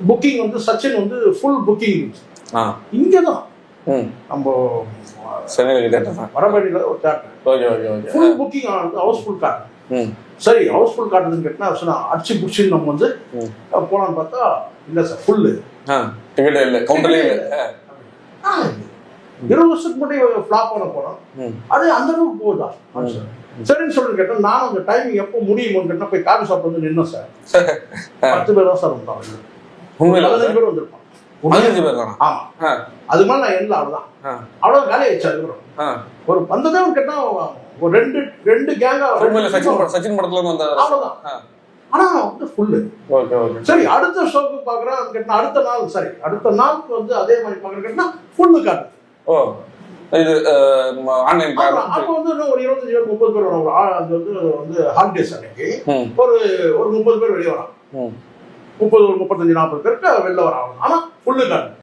Booking வந்து சச்சின் வந்து full booking இங்கே தான் நம்ம வடபழனியில் ஒரு தேட்டர் ஃபுல் புக்கிங் ஹவுஸ்ஃபுல் காட்டு. சரி ஹவுஸ்ஃபுல் காட்டுதுன்னு கேட்டா சொன்னா அடிச்சு புடிச்சுன்னு நம்ம வந்து போலான்னு பார்த்தா இல்லை சார் ஃபுல்லு 20 வருஷத்துக்கு முன்னாடி ஃபிளாப் பண்ண போனோம். அது அந்த அளவுக்கு போகுதா சரின்னு சொல்லிட்டு கேட்டேன். நானும் அந்த டைமிங் எப்போ முடியுமோன்னு கேட்டால் போய் காஃபி ஷாப் வந்து நின்னோம் சார். 10 பேர் தான் சார் வந்தாங்க. 15 பேர் வந்திருப்பான். ஆமா அது மாதிரி நான் எல்லாம் அவ்வளவுதான் அவ்வளவு வேலையை வச்சு அதுக்கப்புறம் ஒரு வந்ததே கேட்டா ஒரு ரெண்டு கேங்கா சச்சின் படத்துல அவ்வளவுதான். ஆனா வந்து ஃபுல்லு. சரி அடுத்த ஷோக்கு பாக்குறேன் கேட்டா அடுத்த நாள் சரி அடுத்த நாளுக்கு வந்து அதே மாதிரி பாக்குறேன் கேட்டா ஃபுல்லு காட்டு. அப்ப வந்து ஒரு 25 பேர் 30 பேர் வரும். அது வந்து ஹாலிடேஸ் அன்னைக்கு ஒரு 30 பேர் வெளியே வரான். 30 35 40 பேருக்கு வெளில வராங்க. ஆனா ஃபுல்லு காட்டு.